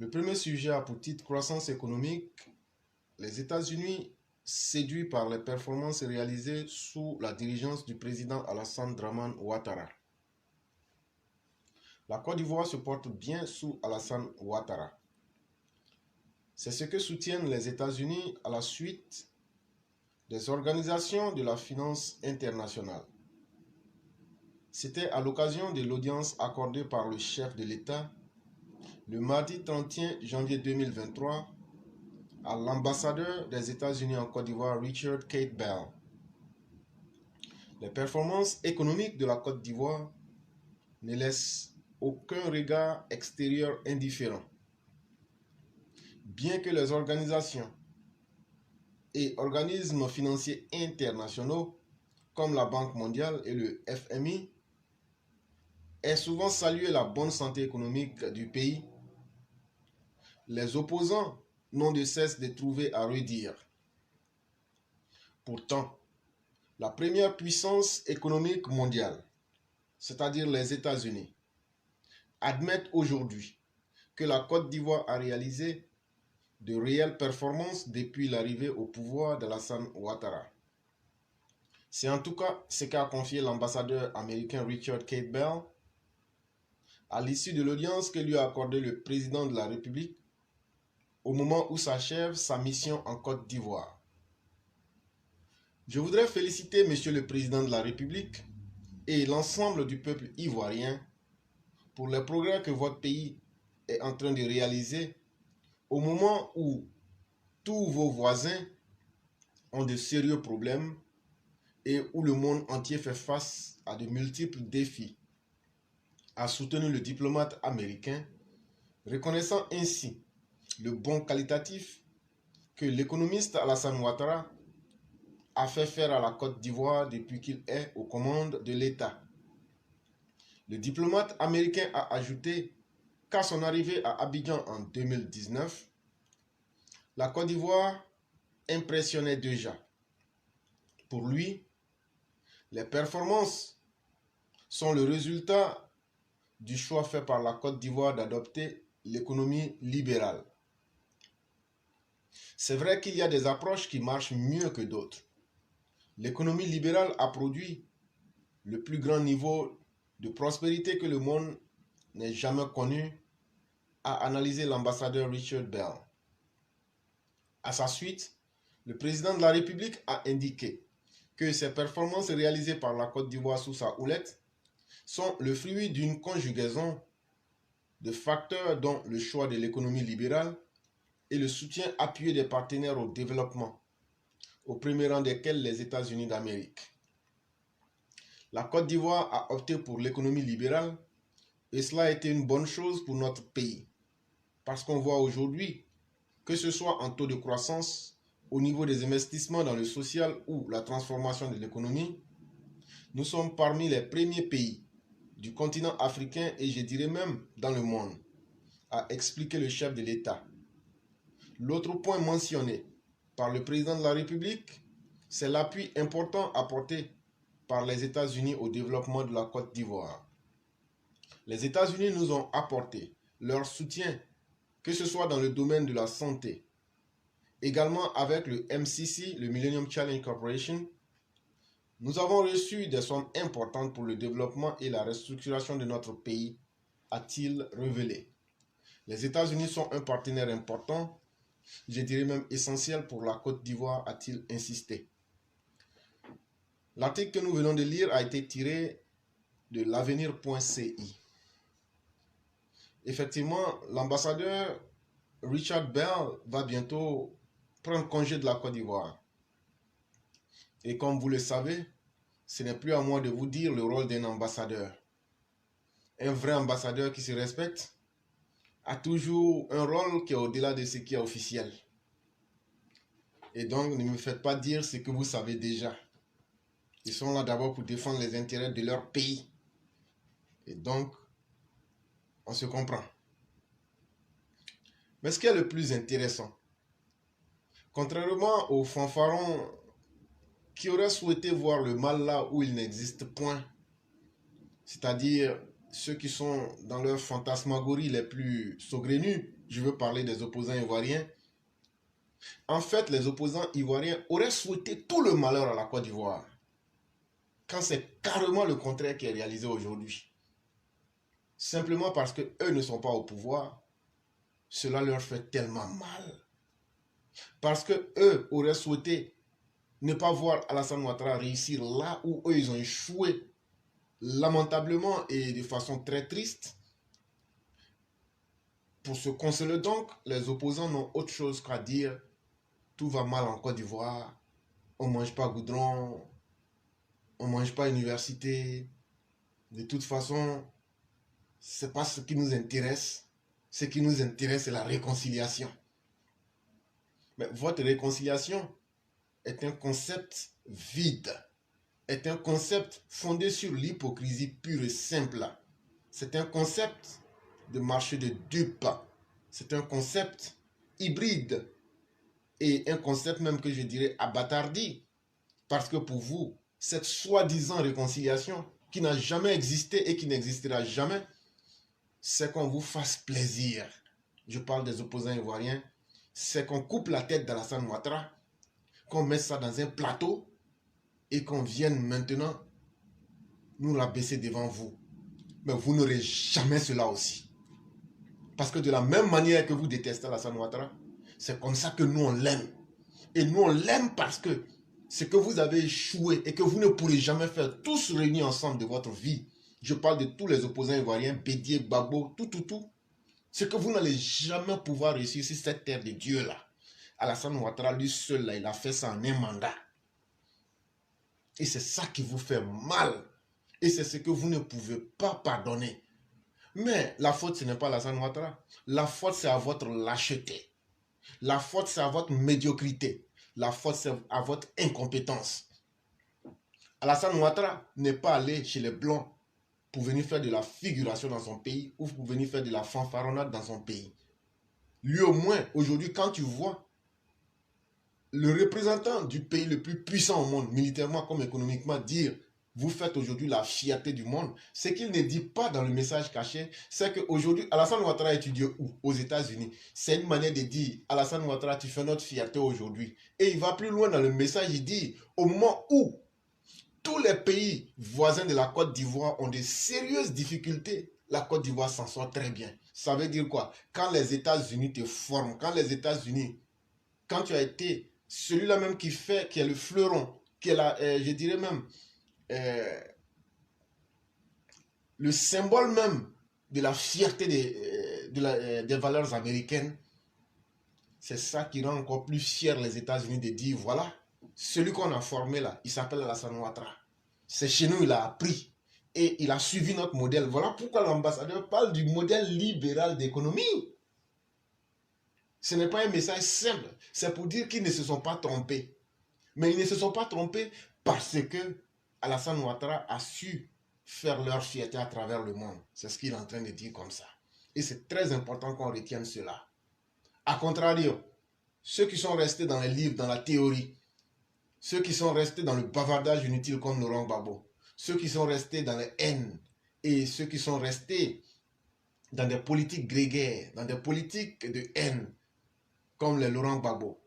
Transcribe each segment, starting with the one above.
Le premier sujet a pour titre croissance économique. Les États-Unis séduits par les performances réalisées sous la dirigeance du président Alassane Dramane Ouattara. La Côte d'Ivoire se porte bien sous Alassane Ouattara. C'est ce que soutiennent les États-Unis à la suite des organisations de la finance internationale. C'était à l'occasion de l'audience accordée par le chef de l'État le mardi 31 janvier 2023 à l'ambassadeur des États-Unis en Côte d'Ivoire, Richard Kate Bell. Les performances économiques de la Côte d'Ivoire ne laissent aucun regard extérieur indifférent. Bien que les organisations et organismes financiers internationaux comme la Banque mondiale et le FMI aient souvent salué la bonne santé économique du pays, les opposants n'ont de cesse de trouver à redire. Pourtant, la première puissance économique mondiale, c'est-à-dire les États-Unis, admettent aujourd'hui que la Côte d'Ivoire a réalisé de réelles performances depuis l'arrivée au pouvoir d'Alassane Ouattara. C'est en tout cas ce qu'a confié l'ambassadeur américain Richard Kate Bell à l'issue de l'audience que lui a accordée le président de la République au moment où s'achève sa mission en Côte d'Ivoire. Je voudrais féliciter Monsieur le Président de la République et l'ensemble du peuple ivoirien pour les progrès que votre pays est en train de réaliser au moment où tous vos voisins ont de sérieux problèmes et où le monde entier fait face à de multiples défis, a soutenu le diplomate américain, reconnaissant ainsi le bond qualitatif que l'économiste Alassane Ouattara a fait faire à la Côte d'Ivoire depuis qu'il est aux commandes de l'État. Le diplomate américain a ajouté qu'à son arrivée à Abidjan en 2019, la Côte d'Ivoire impressionnait déjà. Pour lui, les performances sont le résultat du choix fait par la Côte d'Ivoire d'adopter l'économie libérale. C'est vrai qu'il y a des approches qui marchent mieux que d'autres. L'économie libérale a produit le plus grand niveau de prospérité que le monde n'ait jamais connu, a analysé l'ambassadeur Richard Bell. À sa suite, le président de la République a indiqué que ces performances réalisées par la Côte d'Ivoire sous sa houlette sont le fruit d'une conjugaison de facteurs dont le choix de l'économie libérale et le soutien appuyé des partenaires au développement, au premier rang desquels les États-Unis d'Amérique. La Côte d'Ivoire a opté pour l'économie libérale et cela a été une bonne chose pour notre pays. Parce qu'on voit aujourd'hui, que ce soit en taux de croissance, au niveau des investissements dans le social ou la transformation de l'économie, nous sommes parmi les premiers pays du continent africain et je dirais même dans le monde, a expliqué le chef de l'État. L'autre point mentionné par le président de la République, c'est l'appui important apporté par les États-Unis au développement de la Côte d'Ivoire. Les États-Unis nous ont apporté leur soutien, que ce soit dans le domaine de la santé, également avec le MCC, le Millennium Challenge Corporation. Nous avons reçu des sommes importantes pour le développement et la restructuration de notre pays, a-t-il révélé. Les États-Unis sont un partenaire important, je dirais même essentiel pour la Côte d'Ivoire, a-t-il insisté. L'article que nous venons de lire a été tiré de l'avenir.ci. Effectivement, l'ambassadeur Richard Bell va bientôt prendre congé de la Côte d'Ivoire. Et comme vous le savez, ce n'est plus à moi de vous dire le rôle d'un ambassadeur. Un vrai ambassadeur qui se respecte a toujours un rôle qui est au-delà de ce qui est officiel. Et donc, ne me faites pas dire ce que vous savez déjà. Ils sont là d'abord pour défendre les intérêts de leur pays. Et donc, on se comprend. Mais ce qui est le plus intéressant, contrairement aux fanfarons qui auraient souhaité voir le mal là où il n'existe point, c'est-à-dire ceux qui sont dans leur fantasmagorie les plus saugrenus, je veux parler des opposants ivoiriens. En fait, les opposants ivoiriens auraient souhaité tout le malheur à la Côte d'Ivoire, quand c'est carrément le contraire qui est réalisé aujourd'hui. Simplement parce qu'eux ne sont pas au pouvoir, cela leur fait tellement mal. Parce qu'eux auraient souhaité ne pas voir Alassane Ouattara réussir là où eux ils ont échoué lamentablement et de façon très triste. Pour se consoler donc, les opposants n'ont autre chose qu'à dire: tout va mal en Côte d'Ivoire, on ne mange pas goudron, on ne mange pas université. De toute façon, ce n'est pas ce qui nous intéresse. Ce qui nous intéresse, c'est la réconciliation. Mais votre réconciliation est un concept vide, est un concept fondé sur l'hypocrisie pure et simple. C'est un concept de marché de dupes. C'est un concept hybride et un concept même que je dirais abattardi. Parce que pour vous, cette soi-disant réconciliation qui n'a jamais existé et qui n'existera jamais, c'est qu'on vous fasse plaisir. Je parle des opposants ivoiriens. C'est qu'on coupe la tête d'Alassane Ouattara, qu'on mette ça dans un plateau et qu'on vienne maintenant nous la baisser devant vous. Mais vous n'aurez jamais cela aussi. Parce que de la même manière que vous détestez Alassane Ouattara, c'est comme ça que nous on l'aime. Et nous on l'aime parce que ce que vous avez échoué et que vous ne pourrez jamais faire tous réunis ensemble de votre vie. Je parle de tous les opposants ivoiriens, Bédié, Gbagbo, tout. Ce que vous n'allez jamais pouvoir réussir sur cette terre de Dieu là. Alassane Ouattara, lui seul là, il a fait ça en un mandat. Et c'est ça qui vous fait mal. Et c'est ce que vous ne pouvez pas pardonner. Mais la faute, ce n'est pas Alassane Ouattara. La faute, c'est à votre lâcheté. La faute, c'est à votre médiocrité. La faute, c'est à votre incompétence. Alassane Ouattara n'est pas allé chez les Blancs pour venir faire de la figuration dans son pays ou pour venir faire de la fanfaronnade dans son pays. Lui au moins, aujourd'hui, quand tu vois le représentant du pays le plus puissant au monde, militairement comme économiquement, dire: vous faites aujourd'hui la fierté du monde, ce qu'il ne dit pas dans le message caché, c'est qu'aujourd'hui, Alassane Ouattara étudie où? Aux États-Unis. C'est une manière de dire: Alassane Ouattara, tu fais notre fierté aujourd'hui. Et il va plus loin dans le message, il dit: au moment où tous les pays voisins de la Côte d'Ivoire ont de sérieuses difficultés, la Côte d'Ivoire s'en sort très bien. Ça veut dire quoi? Quand les États-Unis te forment, quand les États-Unis, quand tu as été celui-là même qui est le fleuron, qui est la, je dirais même, le symbole même de la fierté des valeurs américaines, c'est ça qui rend encore plus fier les États-Unis de dire: voilà, celui qu'on a formé là, il s'appelle Alassane Ouattara. C'est chez nous, il a appris et il a suivi notre modèle. Voilà pourquoi l'ambassadeur parle du modèle libéral d'économie. Ce n'est pas un message simple, c'est pour dire qu'ils ne se sont pas trompés. Mais ils ne se sont pas trompés parce que Alassane Ouattara a su faire leur fierté à travers le monde. C'est ce qu'il est en train de dire comme ça. Et c'est très important qu'on retienne cela. A contrario, ceux qui sont restés dans les livres, dans la théorie, ceux qui sont restés dans le bavardage inutile comme Laurent Gbagbo, ceux qui sont restés dans les haines et ceux qui sont restés dans des politiques grégaires, dans des politiques de haine, comme les Laurent Gbagbo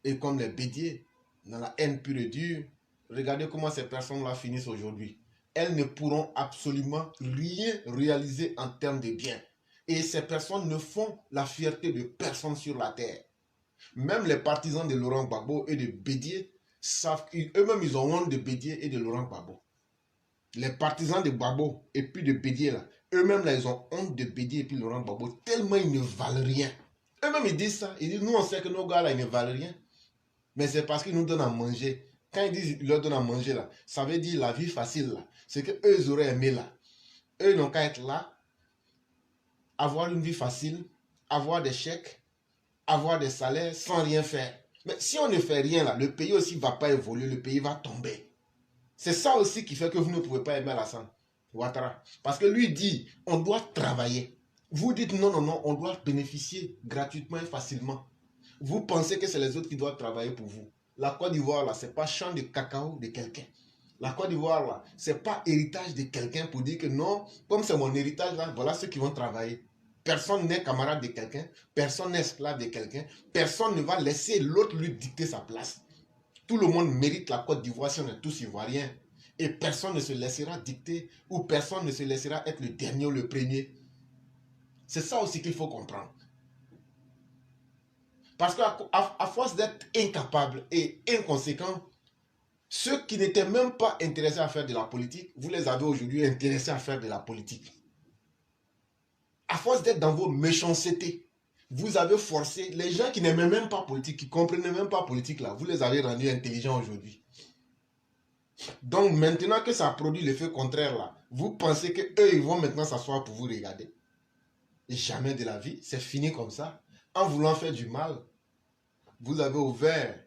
et comme les Bédié, dans la haine pure et dure, regardez comment ces personnes-là finissent aujourd'hui. Elles ne pourront absolument rien réaliser en termes de biens. Et ces personnes ne font la fierté de personne sur la terre. Même les partisans de Laurent Gbagbo et de Bédié savent qu'eux-mêmes ils ont honte de Bédié et de Laurent Gbagbo. Les partisans de Gbagbo et puis de Bédié là, eux-mêmes là ils ont honte de Bédié et puis Laurent Gbagbo tellement ils ne valent rien. Eux-mêmes ils disent ça, ils disent: nous on sait que nos gars là ils ne valent rien. Mais c'est parce qu'ils nous donnent à manger. Quand ils disent qu'ils leur donnent à manger là, ça veut dire la vie facile là. C'est qu'eux ils auraient aimé là. Eux ils n'ont qu'à être là, avoir une vie facile, avoir des chèques, avoir des salaires sans rien faire. Mais si on ne fait rien là, le pays aussi ne va pas évoluer, le pays va tomber. C'est ça aussi qui fait que vous ne pouvez pas aimer Alassane Ouattara. Parce que lui dit: on doit travailler. Vous dites non, on doit bénéficier gratuitement et facilement. Vous pensez que c'est les autres qui doivent travailler pour vous. La Côte d'Ivoire, là, ce n'est pas champ de cacao de quelqu'un. La Côte d'Ivoire, là, c'est pas héritage de quelqu'un pour dire que non, comme c'est mon héritage, là, voilà ceux qui vont travailler. Personne n'est camarade de quelqu'un, personne n'est esclave de quelqu'un, personne ne va laisser l'autre lui dicter sa place. Tout le monde mérite la Côte d'Ivoire si on est tous ivoiriens. Et personne ne se laissera dicter ou personne ne se laissera être le dernier ou le premier. C'est ça aussi qu'il faut comprendre. Parce qu'à force d'être incapable et inconséquent, ceux qui n'étaient même pas intéressés à faire de la politique, vous les avez aujourd'hui intéressés à faire de la politique. À force d'être dans vos méchancetés, vous avez forcé les gens qui n'aimaient même pas politique, qui ne comprenaient même pas politique là, vous les avez rendus intelligents aujourd'hui. Donc maintenant que ça produit l'effet contraire là, vous pensez qu'eux ils vont maintenant s'asseoir pour vous regarder. Et jamais de la vie, c'est fini comme ça. En voulant faire du mal, vous avez ouvert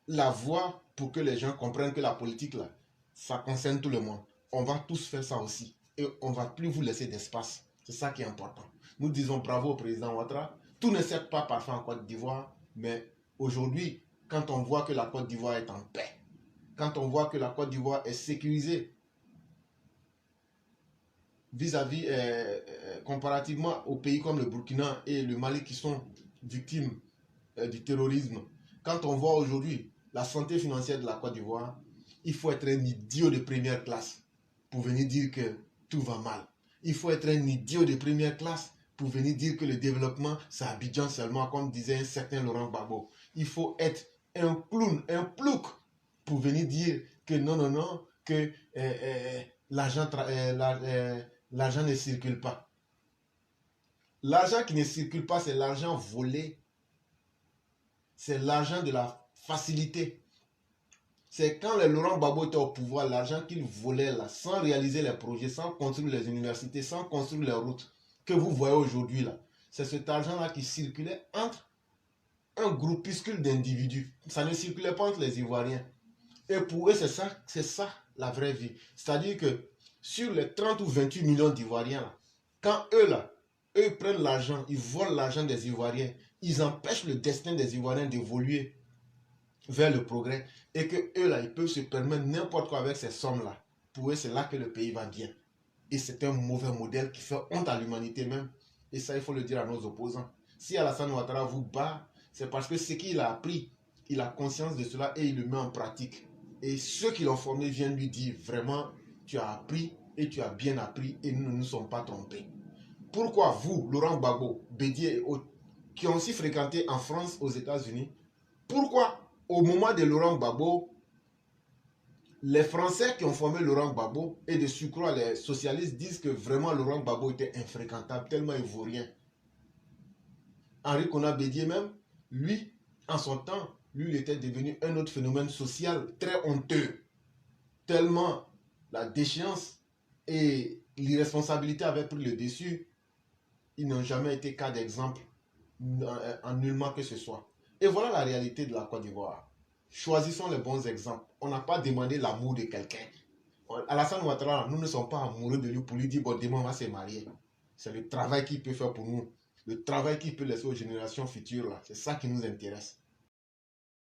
la voie pour que les gens comprennent que la politique là, ça concerne tout le monde. On va tous faire ça aussi. Et on ne va plus vous laisser d'espace. C'est ça qui est important. Nous disons bravo au président Ouattara. Tout ne s'est pas parfait en Côte d'Ivoire, mais aujourd'hui, quand on voit que la Côte d'Ivoire est en paix, quand on voit que la Côte d'Ivoire est sécurisée vis-à-vis, comparativement aux pays comme le Burkina et le Mali qui sont victimes du terrorisme, quand on voit aujourd'hui la santé financière de la Côte d'Ivoire, il faut être un idiot de première classe pour venir dire que tout va mal. Il faut être un idiot de première classe pour venir dire que le développement, c'est Abidjan seulement, comme disait un certain Laurent Gbagbo. Il faut être un clown, un plouc, pour venir dire que non, non, non, que l'argent ne circule pas. L'argent qui ne circule pas, c'est l'argent volé. C'est l'argent de la facilité. C'est quand les Laurent Gbagbo étaient au pouvoir, l'argent qu'ils volaient là, sans réaliser les projets, sans construire les universités, sans construire les routes, que vous voyez aujourd'hui là. C'est cet argent-là qui circulait entre un groupuscule d'individus. Ça ne circulait pas entre les Ivoiriens. Et pour eux, c'est ça la vraie vie. C'est-à-dire que sur les 30 ou 28 millions d'Ivoiriens, là, quand eux prennent l'argent, ils volent l'argent des Ivoiriens, ils empêchent le destin des Ivoiriens d'évoluer vers le progrès, et que eux là, ils peuvent se permettre n'importe quoi avec ces sommes-là. Pour eux, c'est là que le pays va bien. Et c'est un mauvais modèle qui fait honte à l'humanité même. Et ça, il faut le dire à nos opposants. Si Alassane Ouattara vous bat, c'est parce que ce qu'il a appris, il a conscience de cela et il le met en pratique. Et ceux qui l'ont formé viennent lui dire, vraiment, tu as appris et tu as bien appris et nous ne nous sommes pas trompés. Pourquoi vous, Laurent Gbagbo, Bédié et autres, qui ont aussi fréquenté en France, aux États-Unis, pourquoi au moment de Laurent Gbagbo, les Français qui ont formé Laurent Gbagbo et de surcroît les socialistes disent que vraiment Laurent Gbagbo était infréquentable, tellement il ne vaut rien. Henri Konan Bédié même, lui, en son temps, lui, il était devenu un autre phénomène social très honteux. Tellement la déchéance et l'irresponsabilité avaient pris le dessus, ils n'ont jamais été cas d'exemple en nullement que ce soit. Et voilà la réalité de la Côte d'Ivoire. Choisissons les bons exemples. On n'a pas demandé l'amour de quelqu'un. Alassane Ouattara, nous ne sommes pas amoureux de lui pour lui dire, bon, demain on va se marier. C'est le travail qu'il peut faire pour nous. Le travail qu'il peut laisser aux générations futures, là. C'est ça qui nous intéresse.